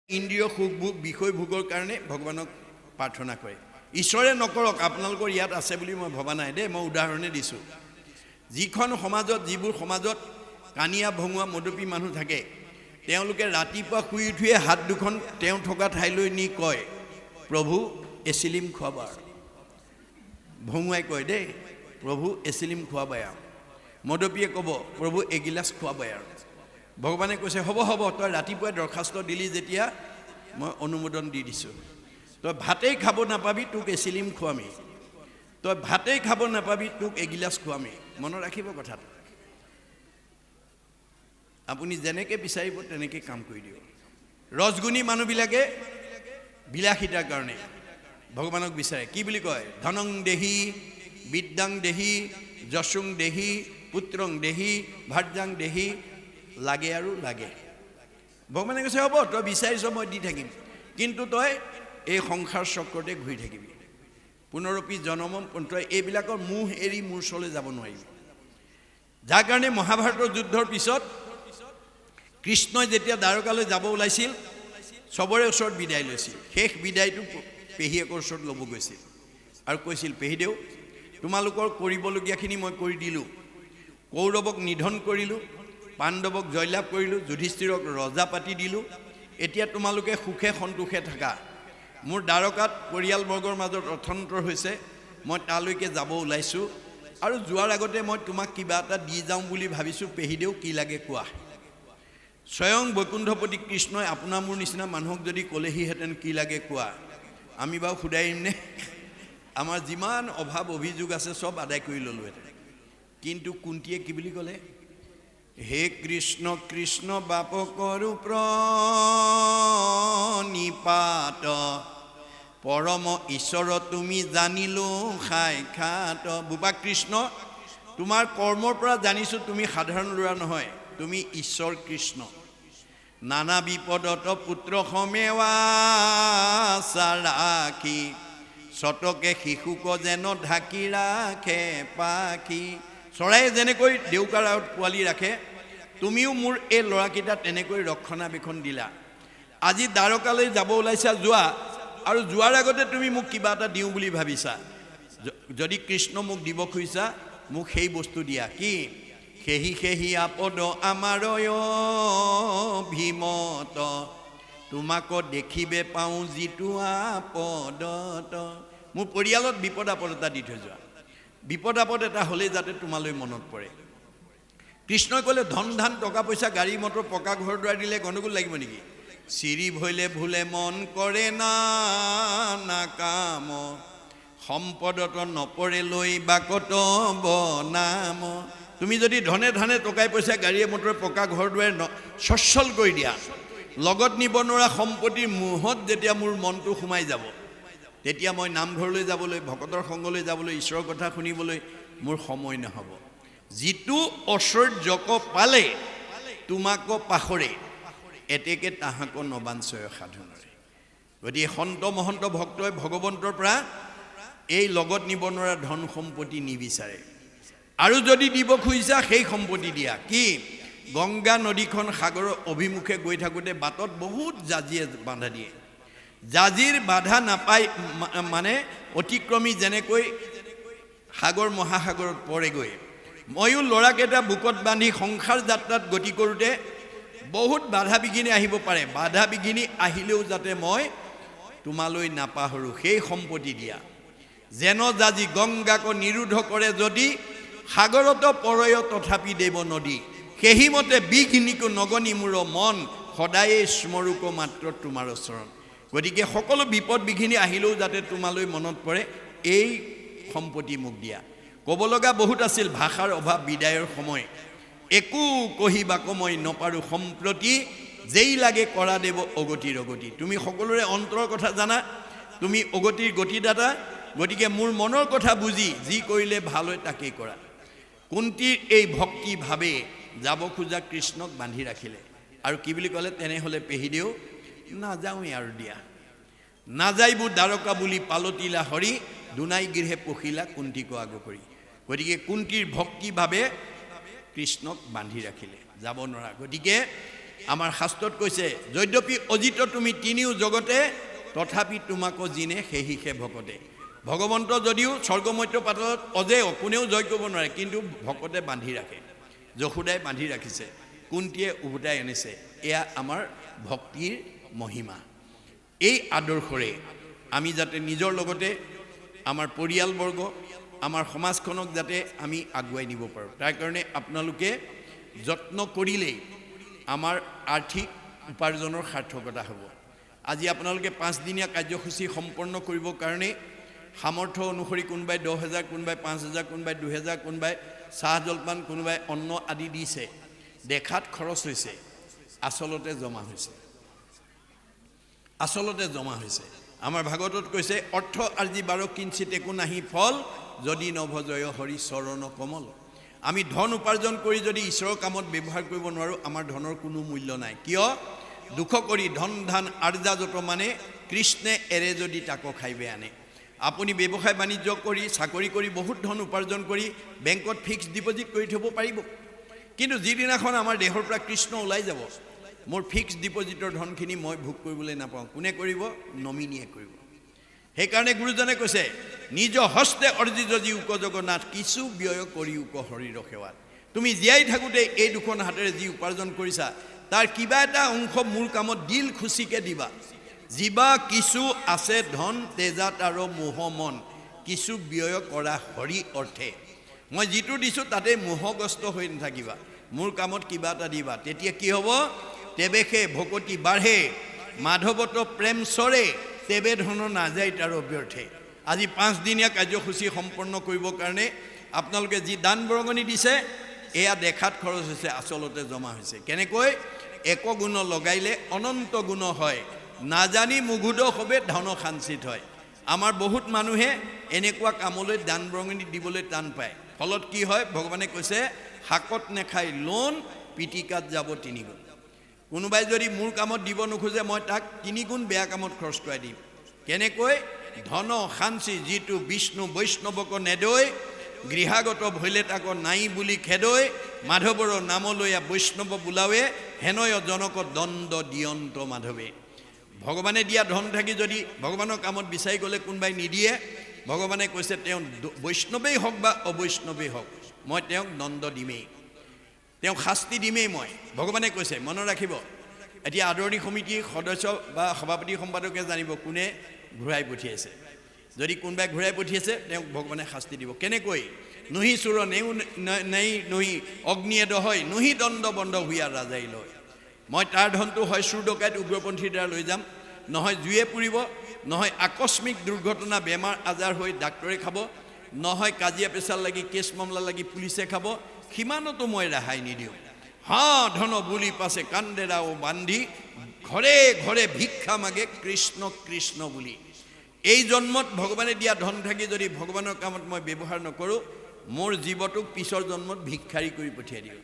ইন্দ্ৰিয় সুখ বিষয় ভোগৰ কাৰণে ভগৱানক প্ৰাৰ্থনা কৰে। ঈশ্বৰে নকৰক, আপোনালোকৰ ইয়াত আছে বুলি মই ভবা নাই দেই। মই উদাহৰণে দিছোঁ। যিখন সমাজত, যিবোৰ সমাজত কানিয়া ভঙুৱা মদপী মানুহ থাকে, তেওঁলোকে ৰাতিপুৱা শুই উঠিয়ে হাত দুখন তেওঁ থকা ঠাইলৈ নি কয়, প্ৰভু এচিলিম খোৱাবা। ভঙুৱাই কয় দেই, প্ৰভু এচিলিম খোৱাবাই আৰু। মদপীয়ে ক'ব, প্ৰভু এগিলাচ খোৱাবাই আৰু। ভগৱানে কৈছে, হ'ব হ'ব, তই ৰাতিপুৱাই দৰখাস্ত দিলি যেতিয়া মই অনুমোদন দি দিছোঁ। তই ভাতেই খাব নাপাবি, তোক এচিলিম খুৱামি। তই ভাতেই খাব নাপাবি, তোক এগিলাচ খুৱামি। মনত ৰাখিব কথাটো। আপুনি যেনেকৈ বিচাৰিব তেনেকৈ কাম কৰি দিয়ক। ৰজগুণী মানুহবিলাকে বিলাসিতাৰ কাৰণে ভগৱানক বিচাৰে। কি বুলি কয়? ধনং দেহি, বিদ্যাং দেহি, যশোং দেহি, পুত্ৰং দেহি, ভাৰ্যাং দেহি। লাগে আৰু লাগে। ভগৱানে কৈছে, হ'ব তই বিচাৰিছ, মই দি থাকিম, কিন্তু তই এই সংসাৰ চক্ৰতে ঘূৰি থাকিবি। পুনৰপি জনম, তই এইবিলাকৰ মোহ এৰি মোৰ ওচৰলৈ যাব নোৱাৰিবি। যাৰ কাৰণে মহাভাৰতৰ যুদ্ধৰ পিছত কৃষ্ণই যেতিয়া দ্বাৰকালৈ যাব ওলাইছিল, চবৰে ওচৰত বিদায় লৈছিল। শেষ বিদায়টো পেহীয়েকৰ ওচৰত ল'ব গৈছিল আৰু কৈছিল, পেহীদেউ তোমালোকৰ কৰিবলগীয়াখিনি মই কৰি দিলোঁ। কৌৰৱক নিধন কৰিলোঁ, পাণ্ডৱক জয়লাভ কৰিলোঁ, যুধিষ্ঠিৰক ৰজা পাতি দিলোঁ। এতিয়া তোমালোকে সুখে সন্তোষে থাকা। মোৰ দ্বাৰকাত পৰিয়ালবৰ্গৰ মাজত অৰ্থন্তৰ হৈছে, মই তালৈকে যাব ওলাইছোঁ আৰু যোৱাৰ আগতে মই তোমাক কিবা এটা দি যাওঁ বুলি ভাবিছোঁ। পেহীদেউ কি লাগে কোৱা। স্বয়ং বৈকুণ্ঠপতি কৃষ্ণই আপোনাৰ মোৰ নিচিনা মানুহক যদি ক'লেহিহেঁতেন কি লাগে কোৱা, আমি বাৰু সোধাইমনে? আমাৰ যিমান অভাৱ অভিযোগ আছে চব আদায় কৰি ল'লোহেঁতেন। কিন্তু কুন্তীয়ে কি বুলি ক'লে? হে কৃষ্ণ কৃষ্ণ বাপকৰ প্ৰণিপাত, পৰম ঈশ্বৰ তুমি জানিলো সাক্ষাৎ। বোপা কৃষ্ণ, তোমাৰ কৰ্মৰ পৰা জানিছোঁ তুমি সাধাৰণ ল'ৰা নহয়, তুমি ঈশ্বৰ কৃষ্ণ। নানা বিপদত পুত্ৰ সমেৱা ৰাখি, চটকে শিশুক যেন ঢাকি ৰাখে পাখি। চৰাইয়ে যেনেকৈ ডেউকাৰ আগত পোৱালি ৰাখে, তুমিও মোৰ এই ল'ৰাকেইটা তেনেকৈ ৰক্ষণাবেক্ষণ দিলা। আজি দ্বাৰকালৈ যাব ওলাইছা, যোৱা, আৰু যোৱাৰ আগতে তুমি মোক কিবা এটা দিওঁ বুলি ভাবিছা। যদি কৃষ্ণ মোক দিব খুজিছা, মোক সেই বস্তু দিয়া। কি? সেহি সেহি আপদ আমাৰ ভীমত, তোমাক দেখিবে পাওঁ যিটো আপদত। মোৰ পৰিয়ালত বিপদ আপদ এটা দি থৈ যোৱা। বিপদ আপদ এটা হ'লেই যাতে তোমালৈ মনত পৰে। কৃষ্ণই ক'লে, ধন ধান টকা পইচা গাড়ী মটৰ পকা ঘৰ দুৱাৰ দিলে গণ্ডগোল লাগিব নেকি? চিৰি ভৈলে ভুলে মন কৰে না কাম, সম্পদত নপৰে লৈ বাকত বনাম। তুমি যদি ধনে ধানে টকাই পইচা গাড়ীয়ে মটৰে পকা ঘৰ দুৱাৰে সচ্ছল কৰি দিয়া, লগত নিব নোৱাৰা সম্পত্তিৰ মোহত যেতিয়া মোৰ মনটো সোমাই যাব, তেতিয়া মই নামঘৰলৈ যাবলৈ, ভকতৰ সংগলৈ যাবলৈ, ঈশ্বৰৰ কথা শুনিবলৈ মোৰ সময় নহ'ব। যিটো ঐশ্বৰ্যক পালে তোমাক পাহৰে, এতেকে তাহাক নবাঞ্চয় সাধনৰে। গতিকে সন্ত মহন্ত ভক্তই ভগৱন্তৰ পৰা এই লগত নিব নোৱাৰা ধন সম্পত্তি নিবিচাৰে। আৰু যদি দিব খুজিছা, সেই সম্পত্তি দিয়া। কি? গংগা নদীখন সাগৰৰ অভিমুখে গৈ থাকোঁতে বাটত বহুত জাজিয়ে বাধা দিয়ে। জাজিৰ বাধা নাপাই মানে অতিক্ৰমী যেনেকৈ সাগৰ মহাসাগৰত পৰেগৈ, ময়ো ল'ৰাকেইটা বুকত বান্ধি সংসাৰ যাত্ৰাত গতি কৰোঁতে বহুত বাধা বিঘিনি আহিব পাৰে। বাধা বিঘিনি আহিলেও যাতে মই তোমালৈ নাপাহৰোঁ, সেই সম্পত্তি দিয়া। যেন জাজি গংগাক নিৰোধ কৰে যদি, সাগৰত পৰয় তথাপি দেৱ নদী। সেইমতে বিঘিনিকো নগনি মোৰ মন, সদায়ে স্মৰোক মাত্ৰ তোমাৰ চৰণ। গতিকে সকলো বিপদ বিঘিনি আহিলেও যাতে তোমালৈ মনত পৰে, এই সম্পত্তি মোক দিয়া। ক'ব লগা বহুত আছিল, ভাষাৰ অভাৱ, বিদায়ৰ সময়। একো কহিবাক মই নপাৰোঁ সম্প্ৰতি, যেই লাগে কৰা দেৱ অগতিৰ অগতি। তুমি সকলোৰে অন্তৰৰ কথা জানা, তুমি অগতিৰ গতিদাতা। গতিকে মোৰ মনৰ কথা বুজি যি কৰিলে ভাল হয় তাকেই কৰা। কুন্তীৰ এই ভক্তি ভাৱে যাব খোজা কৃষ্ণক বান্ধি ৰাখিলে আৰু কি বুলি ক'লে? তেনেহ'লে পেহীদেউ নাযাওঁৱেই আৰু দিয়া। নাযায়বোৰ দ্বাৰকা বুলি পালতিলা হৰি, দুনাই গৃহে পখিলা কুন্তীক আগ কৰি। গতিকে কুন্তীৰ ভক্তি ভাৱে কৃষ্ণক বান্ধি ৰাখিলে, যাব নোৱাৰা। গতিকে আমাৰ শাস্ত্ৰত কৈছে যদ্যপি অজিত তুমি তিনিও জগতে তথাপি তোমাকো জিনে সেহিষে ভকতে ভগৱন্ত যদিও স্বৰ্গমধ্য পাতলত অজেয় কোনেও জয় কৰিব নোৱাৰে কিন্তু ভকতে বান্ধি ৰাখে যশোদাই বান্ধি ৰাখিছে কুন্তীয়ে উভতাই আনিছে এয়া আমাৰ ভক্তিৰ মহিমা এই আদৰ্শৰে আমি যাতে নিজৰ লগতে আমাৰ পৰিয়ালবৰ্গ আমাৰ সমাজখনক যাতে আমি আগুৱাই নিব পাৰোঁ তাৰ কাৰণে আপোনালোকে যত্ন কৰিলেই আমাৰ আৰ্থিক উপাৰ্জনৰ সাৰ্থকতা হ'ব আজি আপোনালোকে 5 দিনীয়া কাৰ্যসূচী সম্পন্ন কৰিবৰ কাৰণে সামৰ্থ্য অনুসৰি কোনোবাই 10,000 কোনোবাই 5,000 কোনোবাই 2,000 কোনোবাই চাহ জলপান কোনোবাই অন্ন আদি দিছে দেখাত খৰচ হৈছে আসলতে জমা হৈছে আমাৰ ভাগৱতত কৈছে অৰ্থ আৰ্জি 12 কিঞ্চিত একো নাহি ফল যদি নভজয় হৰি চৰণ কমল আমি ধন উপাৰ্জন কৰি যদি ঈশ্বৰৰ কামত ব্যৱহাৰ কৰিব নোৱাৰো আমাৰ ধনৰ কোনো মূল্য নাই কিয় দুখ কৰি ধন ধান আৰ্জা যত মানে কৃষ্ণে এৰে যদি তাকো খাইবে আনে আপুনি ব্যৱসায় বাণিজ্য কৰি চাকৰি কৰি বহুত ধন উপাৰ্জন কৰি বেংকত ফিক্সড ডিপজিট কৰি থব পাৰিব কিন্তু যিদিনাখন আমাৰ দেহৰ পৰা কৃষ্ণ ওলাই যাব মোৰ ফিক্সড ডিপজিটৰ ধনখিনি মই ভোগ কৰিবলৈ নাপাওঁ কোনে কৰিব নমিনিয়ে কৰিব সেইকাৰণে গুৰুজনে কৈছে নিজ হস্তে অৰ্জিত যি উক জগন্নাথ কিছু ব্যয় কৰি উক হৰিৰ সেৱাত তুমি জীয়াই থাকোঁতে এই দুখন হাতেৰে যি উপাৰ্জন কৰিছা তাৰ কিবা এটা অংশ মোৰ কামত দিল খুচিকে দিবা জীৱা কিছু আছে ধন তেজাত আৰু মোহ মন কিছু ব্যয় কৰা হৰি অৰ্থে মই যিটো দিছোঁ তাতে মোহগ্ৰস্ত হৈ নাথাকিবা মোৰ কামত কিবা এটা দিবা তেতিয়া কি হ'ব তেবেখে ভকতি বাঢ়ে মাধৱত প্ৰেম চৰে তেবে ধন নাযায় তাৰ অব্যৰ্থে আজি 5 দিনীয়া কাৰ্যসূচী সম্পন্ন কৰিবৰ কাৰণে আপোনালোকে যি দান বৰঙণি দিছে এয়া দেখাত খৰচ হৈছে আসলতে জমা হৈছে কেনেকৈ এক গুণ লগাইলে অনন্ত গুণ হয় নাজানি মুগুদ হবে ধন সাঞ্চিত হয় আমাৰ বহুত মানুহে এনেকুৱা কামলৈ দান বৰঙণি দিবলৈ টান পায় ফলত কি হয় ভগৱানে কৈছে হাকত নেখাই লোন পিটিকাত যাব 3 গুণ কোনোবাই যদি মোৰ কামত দিব নোখোজে মই তাক 3 গুণ বেয়া কামত খৰচ কৰাই দিম কেনেকৈ ধন সাঞ্চি যিটো বিষ্ণু বৈষ্ণৱক নেদৈ গৃহাগত ভৈলে তাক নাই বুলি খেদৈ মাধৱৰ নামলৈয়া বৈষ্ণৱ বোলাৱে হেনয় জনক দণ্ড দিয়ন্ত মাধৱে ভগৱানে দিয়া ধন থাকি যদি ভগৱানৰ কামত বিচাৰি গ'লে কোনোবাই নিদিয়ে ভগৱানে কৈছে তেওঁ বৈষ্ণৱেই হওক বা অবৈষ্ণৱেই হওক মই তেওঁক দণ্ড দিমেই তেওঁক শাস্তি দিমেই মই ভগৱানে কৈছে মনত ৰাখিব এতিয়া আদৰণি সমিতিৰ সদস্য বা সভাপতি সম্পাদকে জানিব কোনে ঘূৰাই পঠিয়াইছে যদি কোনোবাই ঘূৰাই পঠিয়াইছে তেওঁক ভগৱানে শাস্তি দিব কেনেকৈ নহি চোৰ নেও নেই নহি অগ্নিয়ে দহয় নহি দণ্ড বন্ধ হুয়া ৰাজাই লয় মই তাৰ ধনটো হয় চুৰ ডকাইত উগ্ৰপন্থীৰ দ্বাৰা লৈ যাম নহয় জুয়ে পুৰিব নহয় আকস্মিক দুৰ্ঘটনা বেমাৰ আজাৰ হৈ ডাক্তৰে খাব নহয় কাজিয়া পেচাল লাগি কেছ মামলা লাগি পুলিচে খাব সিমানতো মই ৰেহাই নিদিওঁ ধন বুলি পাছে কান্দেৰাও বান্ধি ঘৰে ঘৰে ভিক্ষা মাগে কৃষ্ণ কৃষ্ণ বুলি এই জন্মত ভগৱানে দিয়া ধন থাকি যদি ভগৱানৰ কামত মই ব্যৱহাৰ নকৰোঁ মোৰ জীৱটোক পিছৰ জন্মত ভিক্ষাৰী কৰি পঠিয়াই দিওঁ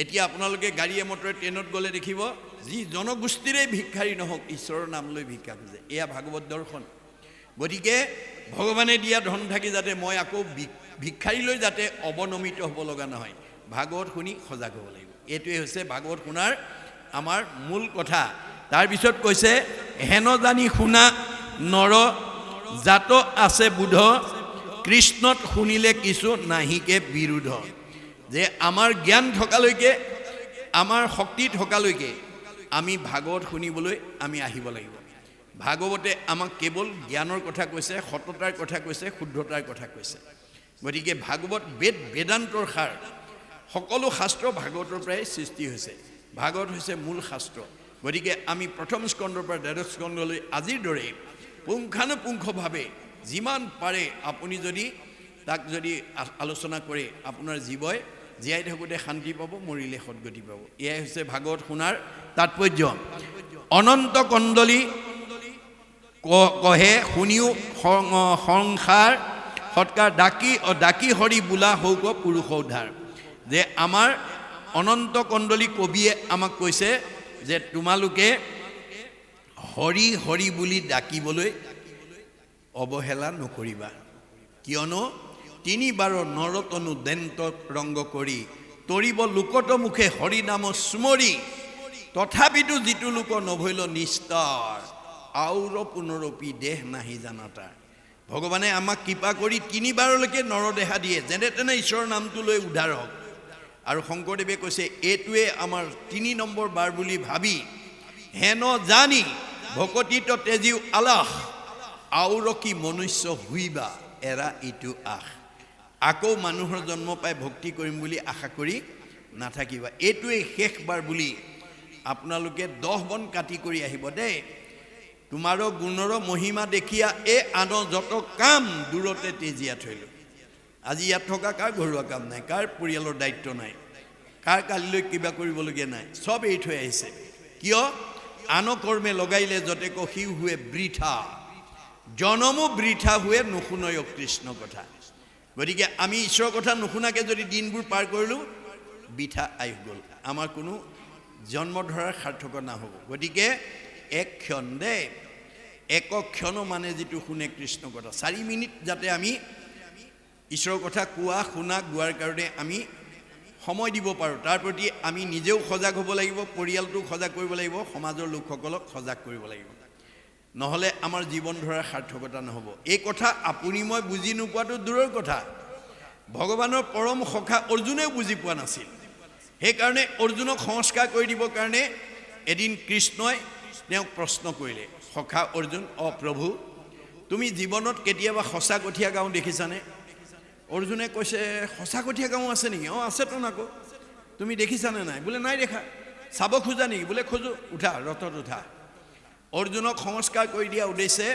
এতিয়া আপোনালোকে গাড়ীয়ে মটৰে ট্ৰেইনত গ'লে দেখিব যি জনগোষ্ঠীৰে ভিক্ষাৰী নহওক ঈশ্বৰৰ নাম লৈ ভিক্ষা খোজে এয়া ভাগৱত দৰ্শন গতিকে ভগৱানে দিয়া ধন থাকি যাতে মই আকৌ ভিক্ষাৰীলৈ যাতে অৱনমিত হ'ব লগা নহয় ভাগৱত শুনি সজাগ হ'ব লাগিব এইটোৱে হৈছে ভাগৱত শুনাৰ আমাৰ মূল কথা তাৰপিছত কৈছে হেন জানি শুনা নৰ জাত আছে বুধ কৃষ্ণত শুনিলে কিছু নাহিকে বিৰোধ যে আমাৰ জ্ঞান থকালৈকে আমাৰ শক্তি থকালৈকে আমি ভাগৱত শুনিবলৈ আমি আহিব লাগিব ভাগৱতে আমাক কেৱল জ্ঞানৰ কথা কৈছে সততাৰ কথা কৈছে শুদ্ধতাৰ কথা কৈছে গতিকে ভাগৱত বেদান্তৰ সাৰ সকলো শাস্ত্ৰ ভাগৱতৰ পৰাই সৃষ্টি হৈছে ভাগৱত হৈছে মূল শাস্ত্ৰ গতিকে আমি প্ৰথম স্কন্ধৰ পৰা দ্বাদশ স্কন্ধলৈ আজিৰ দৰে পুংখানুপুংখভাৱে যিমান পাৰে আপুনি যদি তাক যদি আলোচনা কৰে আপোনাৰ জীৱই জীয়াই থাকোঁতে শান্তি পাব মৰিলে সদ্গতি পাব এয়াই হৈছে ভাগৱত শুনাৰ তাৎপৰ্য অনন্ত কণ্ডলী কহে শুনিও সংসাৰ সৎকাৰ ডাকি হৰি বোলা হৌক পুৰুষ উদ্ধাৰ যে আমাৰ অনন্ত কণ্ডলী কবিয়ে আমাক কৈছে যে তোমালোকে হৰি হৰি বুলি ডাকিবলৈ অৱহেলা নকৰিবা কিয়নো 3 বাৰ নৰতনু দেন্ত ৰংগ কৰি তৰিব লোকত মুখে হৰি নাম স্মৰি তথাপিতো যিটো লোক নভৈল নিস্তাৰ আউৰ পুনৰপি দেহ নাহি জানাতা ভগৱানে আমাক কৃপা কৰি 3 বাৰলৈকে নৰদেহা দিয়ে যেনে তেনে ঈশ্বৰৰ নামটো লৈ উদ্ধাৰ হওক আৰু শংকৰদেৱে কৈছে এইটোৱে আমাৰ 3 নম্বৰ বাৰ বুলি ভাবি হেন জানি ভকতিত তেজিও আলাহ আউৰ কি মনুষ্য হুইবা এৰা ইটো আহ আকৌ মানুহৰ জন্ম পাই ভক্তি কৰিম বুলি আশা কৰি নাথাকিবা এইটোৱে শেষবাৰ বুলি আপোনালোকে 10 বন কাটি কৰি আহিব দেই তোমাৰো গুণৰ মহিমা দেখিয়া এই আন যত কাম দূৰতে তেজিয়া থৈলো আজি ইয়াত থকা কাৰ ঘৰুৱা কাম নাই কাৰ পৰিয়ালৰ দায়িত্ব নাই কাৰ কালিলৈ কিবা কৰিবলগীয়া নাই সব এই থৈ আহিছে কিয় আন কৰ্মে লগাইলে যতে কহি হুৱে বৃথা জনমো বৃথা হুৱে নুশুনয় কৃষ্ণ কথা গতিকে আমি ঈশ্বৰৰ কথা নুশুনাকে যদি দিনবোৰ পাৰ কৰিলোঁ বৃথা আয়ুস গ'ল আমাৰ কোনো জন্ম ধৰাৰ সাৰ্থকতা নহ'ব গতিকে এক ক্ষণ দেই এক ক্ষণ মানে যিটো শুনে কৃষ্ণ কথা 4 মিনিট যাতে আমি ঈশ্বৰৰ কথা কোৱা শুনা গোৱাৰ কাৰণে আমি সময় দিব পাৰোঁ তাৰ প্ৰতি আমি নিজেও সজাগ হ'ব লাগিব পৰিয়ালটোক সজাগ কৰিব লাগিব সমাজৰ লোকসকলক সজাগ কৰিব লাগিব নহ'লে আমাৰ জীৱন ধৰাৰ সাৰ্থকতা নহ'ব এই কথা আপুনি মই বুজি নোপোৱাটো দূৰৰ কথা ভগৱানৰ পৰম সখা অৰ্জুনেও বুজি পোৱা নাছিল সেইকাৰণে অৰ্জুনক সংস্কাৰ কৰি দিবৰ কাৰণে এদিন কৃষ্ণই তেওঁক প্ৰশ্ন কৰিলে সখা অৰ্জুন প্ৰভু তুমি জীৱনত কেতিয়াবা সঁচা কঠীয়া গাঁও দেখিছানে অৰ্জুনে কৈছে সঁচা কঠীয়া গাঁও আছে নেকি আছেতো নাকো তুমি দেখিছানে নাই বোলে নাই দেখা চাব খোজা নেকি বোলে খোজো উঠা ৰথত উঠা অৰ্জুনক সংস্কাৰ কৰি দিয়া উদ্দেশ্যে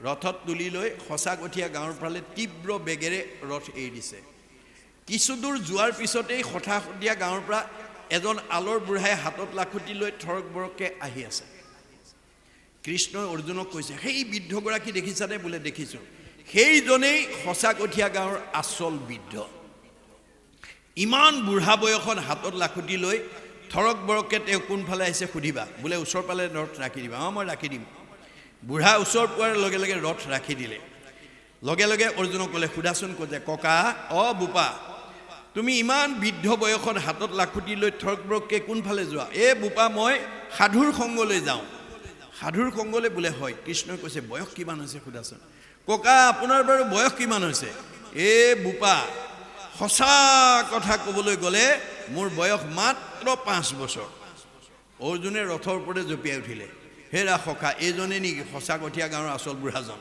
ৰথত তুলি লৈ সঁচা কঠীয়া গাঁৱৰ ফালে তীব্ৰ বেগেৰে ৰথ এৰি দিছে কিছু দূৰ যোৱাৰ পিছতেই সঠাসঠীয়া গাঁৱৰ পৰা এজন আলৰ বুঢ়াই হাতত লাখুটি লৈ থৰক বৰককৈ আহি আছে কৃষ্ণই অৰ্জুনক কৈছে সেই বৃদ্ধগৰাকী দেখিছানে বোলে দেখিছোঁ সেইজনেই সঁচা কঠীয়া গাঁৱৰ আচল বৃদ্ধ ইমান বুঢ়া বয়সত হাতত লাখুটি লৈ থৰক বৰককৈ তেওঁ কোনফালে আহিছে সুধিবা বোলে ওচৰ পালে ৰথ ৰাখি দিবা মই ৰাখি দিম বুঢ়া ওচৰ পোৱাৰ লগে লগে ৰথ ৰাখি দিলে লগে লগে অৰ্জুনক ক'লে সুধাচোন কৈছে ককা বোপা তুমি ইমান বৃদ্ধ বয়সত হাতত লাখুটি লৈ থৰক বৰককৈ কোনফালে যোৱা বোপা মই সাধুৰ সংগলৈ যাওঁ সাধুৰ সংগলৈ বোলে হয় কৃষ্ণই কৈছে বয়স কিমান হৈছে সুধাচোন ককা আপোনাৰ বাৰু বয়স কিমান হৈছে বোপা সঁচা কথা ক'বলৈ গ'লে মোৰ বয়স মাত্ৰ 5 বছৰ অৰ্জুনে ৰথৰ ওপৰতে জঁপিয়াই উঠিলে হেৰা সখা এইজনে নেকি সঁচা কঠীয়া গাঁৱৰ আচল বুঢ়াজন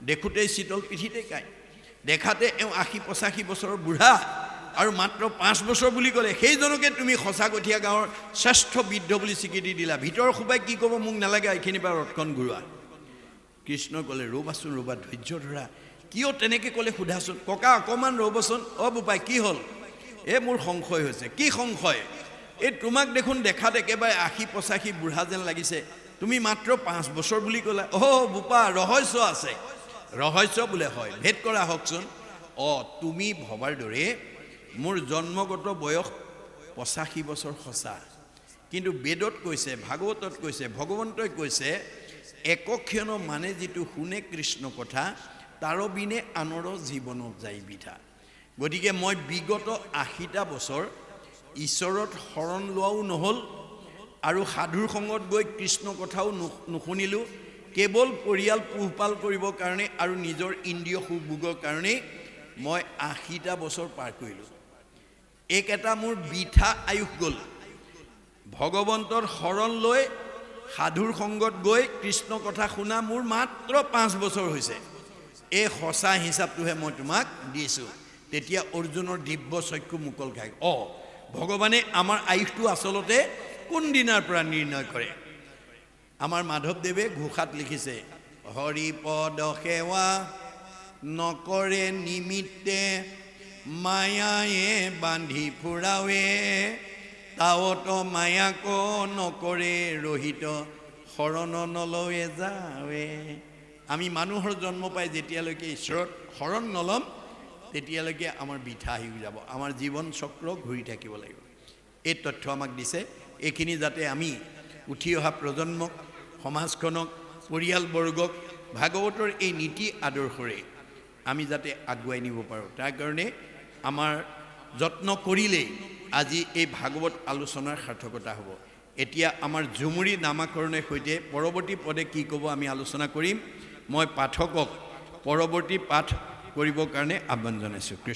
দেখোঁতেই শীতল পিঠিতে কায় দেখাতে এওঁ 80-85 বছৰৰ বুঢ়া আৰু মাত্ৰ 5 বছৰ বুলি ক'লে সেইজনকে তুমি সঁচা কঠীয়া গাঁৱৰ শ্ৰেষ্ঠ বৃদ্ধ বুলি স্বীকৃতি দিলা ভিতৰৰ সোপাই কি ক'ব মোক নালাগে এইখিনিৰ পৰা ৰথখন ঘূৰোৱা কৃষ্ণ ক'লে ৰ'বাচোন ৰ'বা ধৈৰ্য ধৰা কিয় তেনেকৈ ক'লে সোধাচোন ককা অকণমান ৰ'বচোন বোপাই কি হ'ল মোৰ সংশয় হৈছে কি সংশয় তোমাক দেখোন দেখাত একেবাৰে 80-85 বুঢ়া যেন লাগিছে তুমি মাত্ৰ 5 বছৰ বুলি ক'লা বোপা ৰহস্য আছে ৰহস্য বোলে হয় ভেদ কৰা হওকচোন তুমি ভবাৰ দৰে মোৰ জন্মগত বয়স 85 বছৰ সঁচা কিন্তু বেদত কৈছে ভাগৱতত কৈছে ভগৱন্তই কৈছে একক্ষণ মানে যিটো শুনে কৃষ্ণ কথা তাৰ বিনে আনৰ জীৱনত যায় বিধা গতিকে মই বিগত 80টা বছৰ ঈশ্বৰত শৰণ লোৱাও নহ'ল আৰু সাধুৰ সংগত গৈ কৃষ্ণ কথাও নুশুনিলোঁ কেৱল পৰিয়াল পোহপাল কৰিবৰ কাৰণে আৰু নিজৰ ইন্দ্ৰিয় সুখভোগৰ কাৰণে মই 80টা বছৰ পাৰ কৰিলোঁ এটা মোৰ বৃথা আয়ুস গ'ল ভগৱন্তৰ শৰণ লৈ সাধুৰ সংগত গৈ কৃষ্ণ কথা শুনা মোৰ মাত্ৰ 5 বছৰ হৈছে এই সঁচা হিচাপটোহে মই তোমাক দিছোঁ তেতিয়া অৰ্জুনৰ দিব্য চক্ষু মুকল খাই ভগৱানে আমাৰ আয়ুসটো আচলতে কোন দিনাৰ পৰা নিৰ্ণয় কৰে আমাৰ মাধৱদেৱে ঘোষাত লিখিছে হৰিপদ সেৱা নকৰে নিমিত্তে মায়ায়ে বান্ধি ফুৰাৱে তাৱত মায়াক নকৰে ৰহিত শৰণ নলৱে যাৱে আমি মানুহৰ জন্ম পাই যেতিয়ালৈকে ঈশ্বৰত শৰণ নলম তেতিয়ালৈকে আমাৰ বৃথা আহি যাব আমাৰ জীৱন চক্ৰ ঘূৰি থাকিব লাগিব এই তথ্য আমাক দিছে এইখিনি যাতে আমি উঠি অহা প্ৰজন্মক সমাজখনক পৰিয়ালবৰ্গক ভাগৱতৰ এই নীতি আদৰ্শৰে আমি যাতে আগুৱাই নিব পাৰোঁ তাৰ কাৰণে আমাৰ যত্ন কৰিলেই আজি এই ভাগৱত আলোচনাৰ সাৰ্থকতা হ'ব এতিয়া আমাৰ ঝুমুৰি নামাকৰণৰ সৈতে পৰৱৰ্তী পদে কি ক'ব আমি আলোচনা কৰিম মই পাঠকক পৰৱৰ্তী পাঠ কৰিবৰ কাৰণে আহ্বান জনাইছোঁ